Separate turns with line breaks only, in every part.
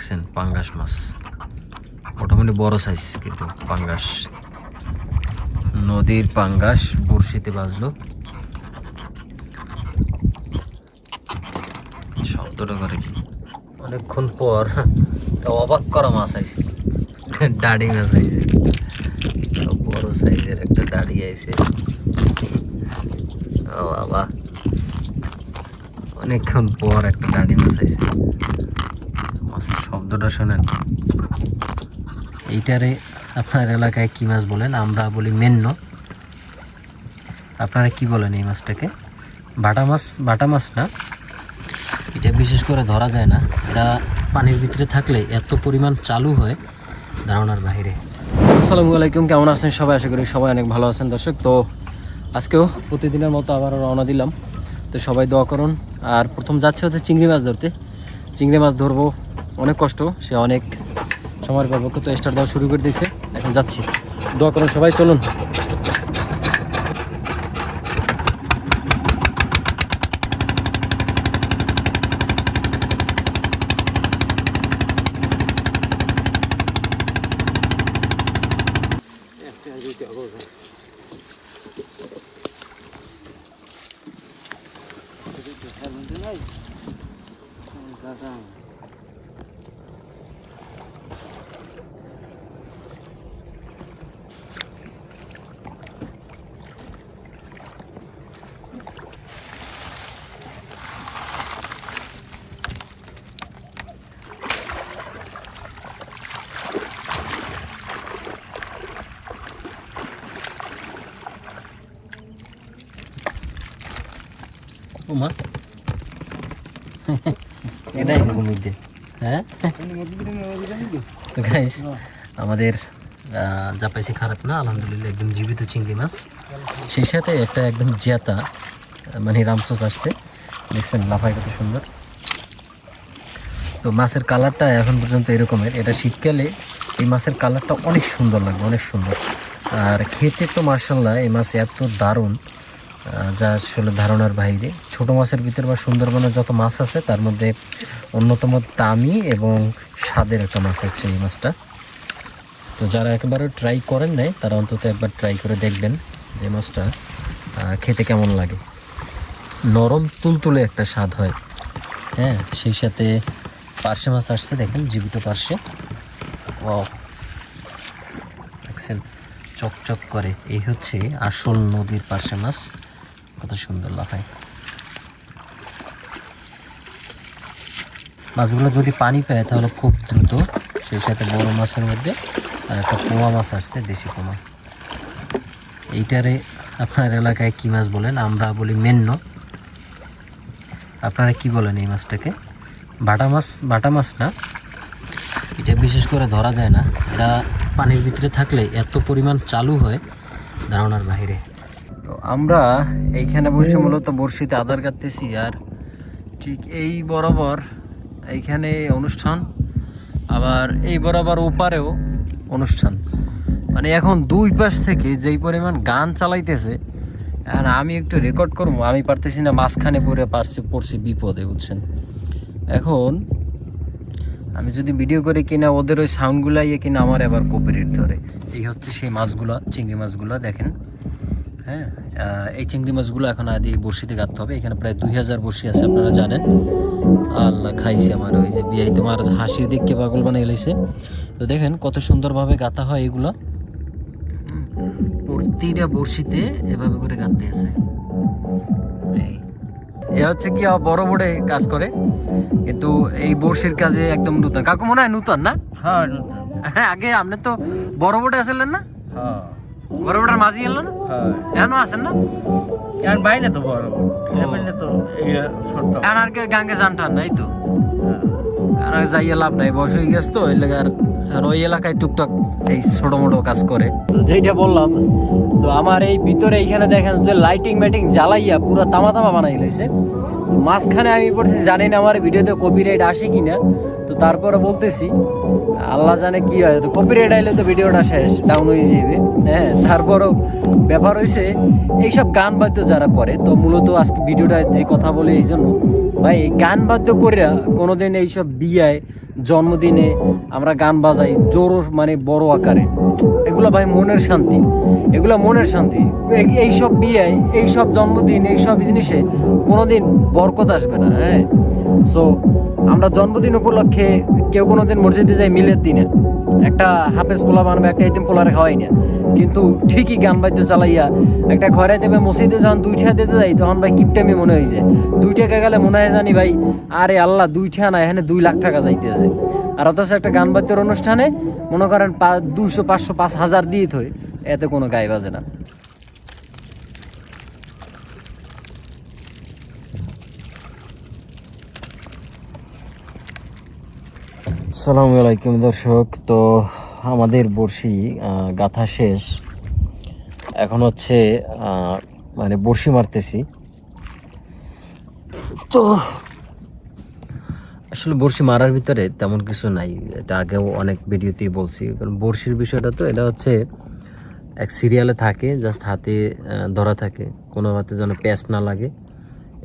দেখছেন পাঙ্গাস মাছ, মোটামুটি বড় সাইজ, কিন্তু পাঙ্গাস, নদীর পাঙ্গাস বড়শিতে বাজলো। শব্দটা করে কি, অনেকক্ষণ পর অবাক করা মাছ আইছে, ডাডি মাছ আইছে, বড় সাইজের একটা ডাডি আইছে। ও বাবা, অনেকক্ষণ পর একটা ডাডি মাছ আইছে। মাছের শব্দটা শোনেন। এইটারে আপনার এলাকায় কি মাছ বলেন? আমরা বলি মেন্ন। আপনারা কি বলেন এই মাছটাকে? বাটা মাছ? বাটা মাছ না, এটা বিশেষ করে ধরা যায় না। এটা পানির ভিতরে থাকলে এত পরিমাণ চালু হয়, ধারণার বাইরে। আসসালামু আলাইকুম, কেমন আছেন সবাই? আশা করি সবাই অনেক ভালো আছেন। দর্শক, তো আজকেও প্রতিদিনের মতো আবার রওনা দিলাম। তো সবাই দোয়া করুন। আর প্রথম যাচ্ছে হচ্ছে চিংড়ি মাছ ধরতে। চিংড়ি মাছ ধরবো, অনেক কষ্ট, সে অনেক সময়ের পর তো স্টার্ট দেওয়া শুরু করে দিয়েছে। এখন যাচ্ছি, দোয়া করুন সবাই, চলুন। ওমা, এটা আছে মধ্যে। হ্যাঁ, তো গাইস, আমাদের যা পাইছি খারাপ না, আলহামদুলিল্লাহ, একদম জীবিত চিংড়ি মাছ, সেই সাথে একটা একদম জিয়াতা মানে রামসোস আসছে। দেখছেন লাফায় কত সুন্দর। তো মাছের কালারটা এখন পর্যন্ত এরকমের। এটা শীতকালে এই মাছের কালারটা অনেক সুন্দর লাগবে, অনেক সুন্দর। আর খেতে তো মার্শাল্লাহ, এই মাছ এত দারুণ, যা আসলে ধারণার বাইরে। ছোটো মাছের ভিতরে বা সুন্দরবনের যত মাছ আছে তার মধ্যে অন্যতম দামি এবং স্বাদের একটা মাছ হচ্ছে এই মাছটা। তো যারা একবারও ট্রাই করেন নাই তারা অন্তত একবার ট্রাই করে দেখবেন যে মাছটা খেতে কেমন লাগে। নরম তুলতুলে একটা স্বাদ হয়। হ্যাঁ, সেই সাথে পার্শে মাছ আসছে, দেখেন জীবিত পার্শে। ও দেখছেন, চকচক করে। এই হচ্ছে আসল নদীর পার্শে মাছ, কত সুন্দর লাফায়। মাছগুলো যদি পানি পায় তাহলে খুব দ্রুত। সেই সাথে বড় মাছের মধ্যে আর একটা পোয়া মাছ আসছে, দেশি পোয়া। এইটারে আপনার এলাকায় কি মাছ বলেন? আমরা বলি মেন্ন। আপনারা কি বলেন এই মাছটাকে? বাটা মাছ? বাটা মাছ না, এটা বিশেষ করে ধরা যায় না। এটা পানির ভিতরে থাকলে এত পরিমাণ চালু হয়, ধারণার বাইরে। তো আমরা এইখানে বসে মূলত বড়শিতে আদার কাটতেছি, আর ঠিক এই বরাবর এইখানে অনুষ্ঠান, আবার এই বরাবর ওপারেও অনুষ্ঠান। মানে এখন দুই পাশ থেকে যেই পরিমাণ গান চালাইতেছে, আর আমি একটু রেকর্ড করবো, আমি পারতেছি না, মাঝখানে পড়ছি বিপদে, বুঝছেন। এখন আমি যদি ভিডিও করে কিনা ওদের ওই সাউন্ডগুলা কিনা আমার আবার কপিরাইট ধরে। এই হচ্ছে সেই মাছগুলা, চিংড়ি মাছগুলা, দেখেন। হ্যাঁ, এই চিংড়ি মাছগুলো এখন আদি বড়শিতে গাঁথতে হবে। এখানে প্রায় 2000 বড়শি আছে, আপনারা জানেন। আল্লাহ খাইছে আমার, ওই যে বিয়াই তোমার হাসির দিককে পাগল বানিয়ে লাইছে। তো দেখেন কত সুন্দরভাবে গাঁথা হয় এগুলো। প্রতিটা বড়শিতে এভাবে করে গাঁথতে আছে। এ হচ্ছে কি বড় বড় কাজ করে, কিন্তু এই বড়শির কাজে একদম নূতন। কাকু মনে হয় নূতন না?
হ্যাঁ, নতুন।
হ্যাঁ, আগে আপনি তো বড় বড় আসলেন না?
হ্যাঁ,
বড় বড় মাঝি এলো না?
হ্যাঁ।
এখনো আছেন না?
আর বাইরে তো বড় বাইরে তো এই ছোট।
এখন আর কি গাঙ্গে যান টান নাই তো, আর যাইয়ে লাভ নাই, বয়স হয়ে গেছে তো, ওই লেগে আর ওই এলাকায় টুকটাক এই ছোট মোটো কাজ করে। যেটা বললাম, তো আমার এই ভিতরে এইখানে দেখেন যে লাইটিং মাইটিং জ্বালাইয়া পুরো তামা তামা বানাই লাইছে। মাঝখানে আমি পড়ছি, জানি না আমার ভিডিওতে কপিরাইট আসে কিনা।
তো তারপরে বলতেছি আল্লাহ জানে কি হয়, কপিরাইট আইলে তো ভিডিওটা শেষ, ডাউন হয়ে যাবে। হ্যাঁ, তারপরও ব্যাপার হয়েছে এইসব গান বাদ্য যারা করে, তো মূলত আজকে ভিডিওটা যে কথা বলি এই জন্য ভাই, এই গান বাদ্য করে কোনোদিন এইসব বিয়ায় জন্মদিনে আমরা গান বাজাই জোর মানে বড় আকারে, এগুলো ভাই মনের শান্তি, এগুলো মনের শান্তি। এইসব বিয়ায়, এইসব জন্মদিন, এইসব জিনিসে কোনোদিন বরকত আসবে না। হ্যাঁ, সো আমরা জন্মদিন উপলক্ষে কেউ কোনোদিন মসজিদে যাই মিলের দিনে, একটা হাফেজ পোলা বানবে, একটা ইতিম পোলারে খাওয়াই না, কিন্তু ঠিকই গান বাদ্য চালাইয়া একটা ঘরে দেবে মসজিদে যখন 2 টাকা দিতে যাই তখন ভাই কিপটামি মনে হয়েছে। 2 টাকা গেলে মনে হয় জানি ভাই আরে আল্লাহ 2 টাকা না, এখানে 2 লাখ টাকা যাইতেছে। আর অথচ একটা গান বাদ্যের অনুষ্ঠানে মনে করেন 200, 500, 5,000 দিয়ে থই, এতে কোনো গায়ে বাজে না। আসসালামু আলাইকুম দর্শক, তো আমাদের বড়শি গাথা শেষ, এখন হচ্ছে মানে বড়শি মারতেছি। তো আসলে বড়শি মারার ভিতরে তেমন কিছু নাই, এটা আগেও অনেক ভিডিওতেই বলছি, কারণ বড়শির বিষয়টা তো এটা হচ্ছে এক সিরিয়ালে থাকে, জাস্ট হাতে ধরা থাকে, কোনো হাতে যেন প্যাঁচ না লাগে,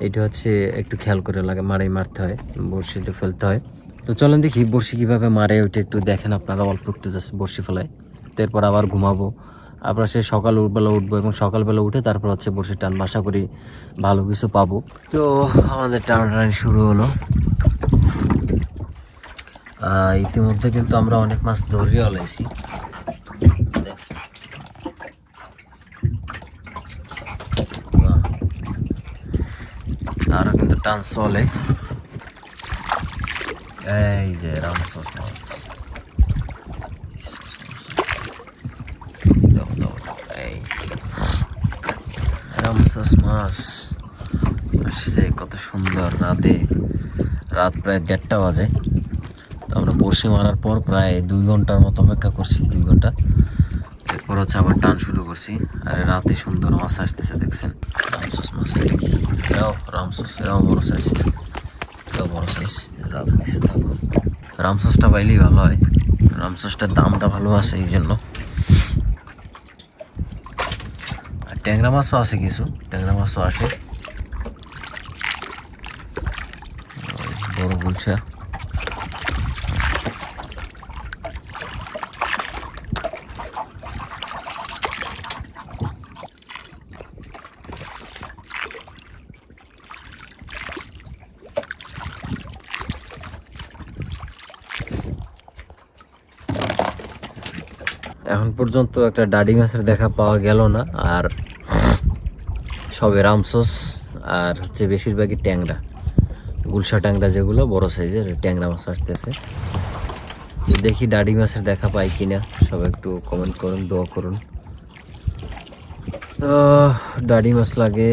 এটা হচ্ছে একটু খেয়াল করে লাগে মারতে হয়, বড়শিটা ফেলতে হয়। তো চলেন দেখি বড়শি কীভাবে মারে, ওইটা একটু দেখেন আপনারা, অল্প একটু জাস্ট বড়শি ফেলায়, তারপর আবার ঘুমাবো, আবার সে সকালবেলা উঠবো এবং সকালবেলা উঠে তারপর হচ্ছে বড়শি টান, আশা করি ভালো কিছু পাবো। তো আমাদের টানাটানি শুরু হলো। ইতিমধ্যে কিন্তু আমরা অনেক মাছ ধরিয়ে লাইছি, দেখছি আরো কিন্তু টান চলে। এই যে রামসস মাছ, এই রামসস মাছ আসছে, কত সুন্দর। রাত প্রায় 1:30 বাজে, তো আমরা বড়শি মারার পর প্রায় 2 ঘন্টার মতো অপেক্ষা করছি, 2 ঘন্টা, এরপর হচ্ছে আবার টান শুরু করছি। আর রাতে সুন্দর মাছ আসতেছে, দেখছেন রামসস মাছ, এটা কি এরাও রামসস, এরাও বড় সাইজ, এটাও বড় সাইজ। রামসসটা পাইলেই ভালো হয়, রামসসটার দামটা ভালো আছে এই জন্য। আর ট্যাংরা মাছও আছে, কিছু ট্যাংরা মাছও আসে, বড় গুলছা। এখন পর্যন্ত একটা ডাডি মাছের দেখা পাওয়া গেল না, আর সবে রামসস আর হচ্ছে বেশিরভাগই ট্যাংরা, গুলশা ট্যাংরা, যেগুলো বড় সাইজের ট্যাংরা মাছ আসতেছে। দেখি ডাডি মাছের দেখা পাই কিনা, সবাই একটু কমেন্ট করুন, দোয়া করুন। তো ডাডি মাছ লাগে,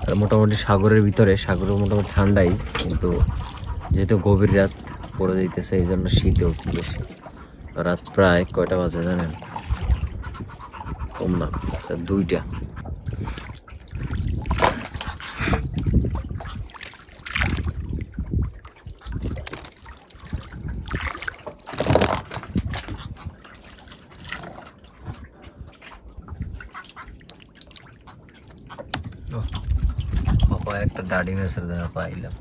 আর মোটামুটি সাগরের ভিতরে, সাগরের মোটামুটি ঠান্ডাই, কিন্তু যেহেতু গভীর রাত পড়ে যাইতেছে এই জন্য শীতও একটু বেশি। রাত প্রায় কয়টা বাজে জানেন? কম না, 2টা। একটা ডাডি মাছের দেখা পাইলাম,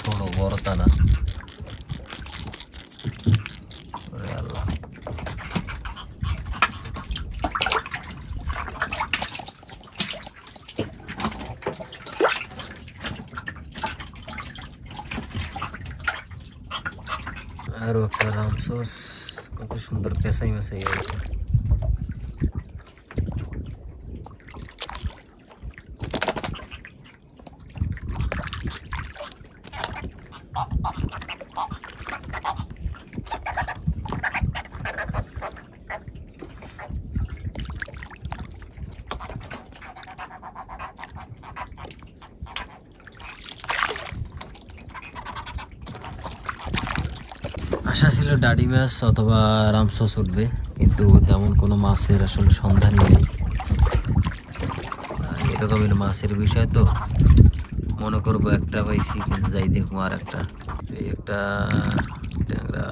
ছোট বড় তা না। আল্লাহ, আরো একটা রামসস, কত সুন্দর পেঁচাই মেশাই আছে। আশা ছিল ডাডি মাছ অথবা রামসস উঠবে, কিন্তু তেমন কোনো মাছের আসলে সন্ধানই নেই। এরকমের মাছের বিষয় তো
মনে করবো একটা পাইছি, কিন্তু যাই দেখবো আর একটা। এই একটা ট্যাংরা,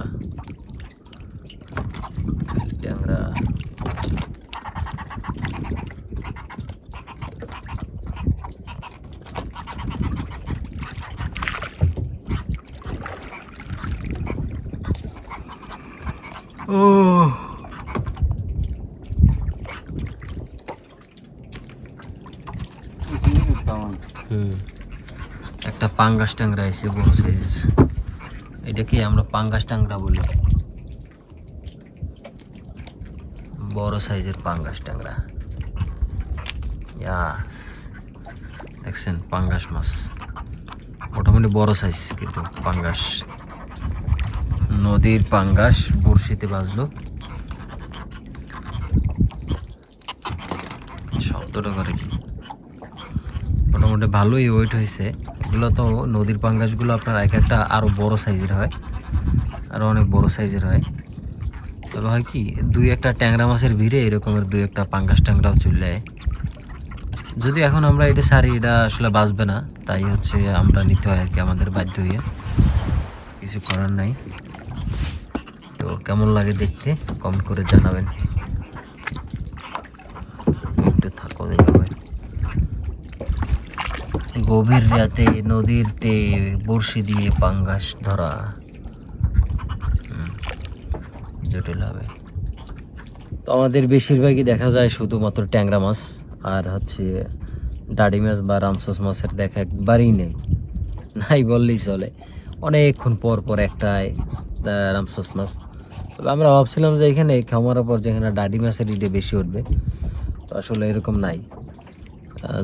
ট্যাংরা। একটা পাঙ্গাস ট্যাংরা আছে বড় সাইজের, এটাকে আমরা পাঙ্গাস ট্যাংরা বলি, বড় সাইজের পাঙ্গাস ট্যাংরা। ইয়াস, দেখছেন পাঙ্গাস মাছ মোটামুটি বড় সাইজ, কিন্তু পাঙ্গাস, নদীর পাঙ্গাস বড়শিতে বাজলো। শব্দটা করে কি, মোটামুটি ভালোই ওয়েট হয়েছে। এগুলো তো নদীর পাঙ্গাসগুলো আপনার এক একটা আরও বড় সাইজের হয়, আরও অনেক বড় সাইজের হয়। তবে হয় কি, দুই একটা ট্যাংরা মাছের ভিড়ে এরকমের দুই একটা পাঙ্গাস ট্যাংরাও চলে যায়। যদি এখন আমরা এটা সারি, এটা আসলে বাঁচবে না, তাই হচ্ছে আমরা নিতে হয় আর কি, আমাদের বাধ্য হয়ে, কিছু করার নাই। তো কেমন লাগে দেখতে কমেন্ট করে জানাবেন। একটু থাকো দেখাবে। গভীর রাতে নদীরতে বড়শি দিয়ে পাঙ্গাস ধরা জটিল হবে। তো আমাদের বেশিরভাগই দেখা যায় শুধুমাত্র ট্যাংরা মাছ, আর হচ্ছে ডাডি মাছ বা রামসোস মাছের দেখা একবারই নেই, নাই বললেই চলে। অনেকক্ষণ পর পর একটাই রামসোস মাছ। তবে আমরা ভাবছিলাম যে এখানে খামারের পর যেখানে ডাডি মাছের ইটে বেশি উঠবে, তো আসলে এরকম নাই।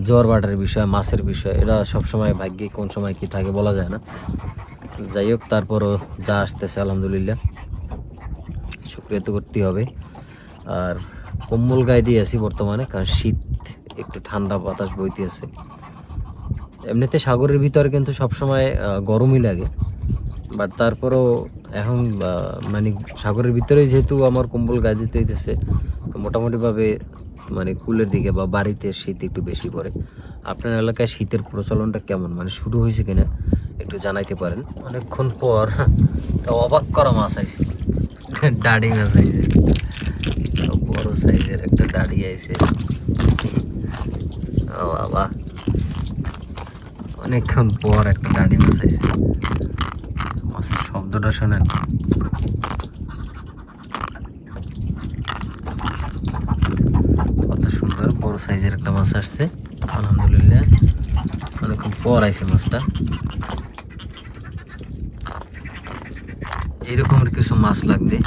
জোয়ার বাটার বিষয়, মাছের বিষয়, এটা সবসময় ভাগ্যে কোন সময় কি থাকে বলা যায় না। যাই হোক, তারপরও যা আসতেছে আলহামদুলিল্লাহ শুক্রিয়া তো করতেই হবে। আর কম্বল গায়ে দিয়ে আছি বর্তমানে, কারণ শীত, একটু ঠান্ডা বাতাস বইতে আছে। এমনিতে সাগরের ভিতরে কিন্তু সবসময় গরমই লাগে, বাট তারপরও এখন মানে সাগরের ভিতরে যেহেতু আমার কম্বল গায়ে দিতে হইতেছে, তো মোটামুটিভাবে মানে কুলের দিকে বা বাড়িতে শীত একটু বেশি পড়ে। আপনার এলাকায় শীতের প্রচলনটা কেমন, মানে শুরু হয়েছে কিনা একটু জানাইতে পারেন। অনেকক্ষণ পর অবাক করা মাছ আইছে, ডাডি মাছ আইছে, বড় সাইজের একটা ডাডি আইছে। ও বাবা, অনেকক্ষণ পর একটা ডাডি মাছ আইছে। মাছের শব্দটা শোনেন, কত সুন্দর বড় সাইজের একটা মাছ আসছে আলহামদুলিল্লাহ। অনেকক্ষণ পর আইছে মাছটা। এইরকমের কিছু মাছ লাগবে,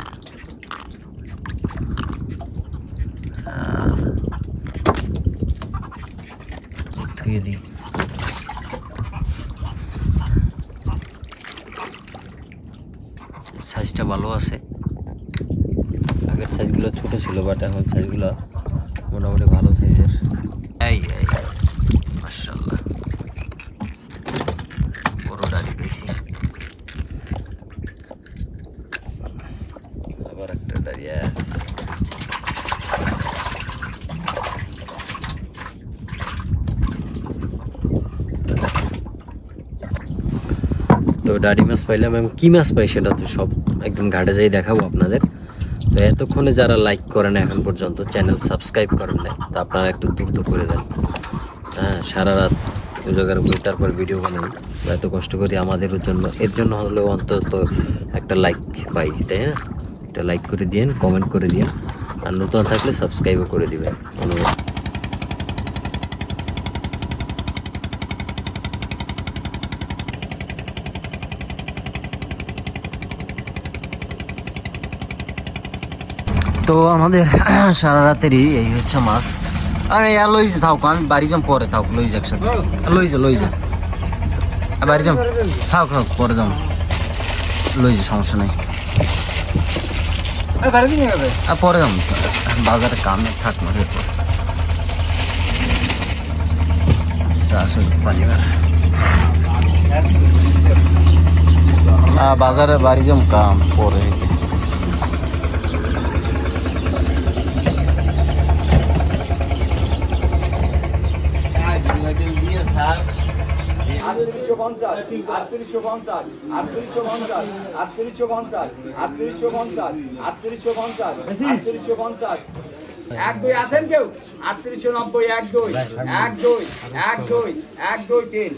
ধুয়ে দিই। সাইজটা ভালো আছে, আগের সাইজগুলো ছোট ছিল, বাট এখন সাইজগুলো মোটামুটি ভালো সাইজের। এই মাশাআল্লাহ, বড় ডালি পেয়েছি, আবার একটা ডালি আছে। তো ডাডি মাছ পাইলাম, এবং কী মাছ পাই সেটা তো সব একদম ঘাটে যাই দেখাবো আপনাদের। তো এতক্ষণে যারা লাইক করেন এখন পর্যন্ত, চ্যানেল সাবস্ক্রাইব করেন নাই, তো আপনারা একটু দ্রুত করে দেন। হ্যাঁ, সারা রাত উজাগার বই তারপর ভিডিও বানাই, এত কষ্ট করি আমাদের জন্য, এর জন্য হলেও অন্তত একটা লাইক পাই, তাই না? একটা লাইক করে দিন, কমেন্ট করে দিন, আর নতুন থাকলে সাবস্ক্রাইবও করে দিবেন, অনুরোধ। তো আমাদের সারা রাতেরই এই হচ্ছে মাছ। আরে লই যা, থাক, আমি বাড়ি যাম পরে, থাক লই যা একসাথে, লই যা বাড়ি যাম, থাক পরে যাম, লই যা, সমস্যা নাই, আর পরে যাম, বাজারে কামে থাক না বাজারে বাড়ি যাম কাম পরে।
এক দুই আছেন কেউ? 3890, 1 2 1 2 1 2 1 2 3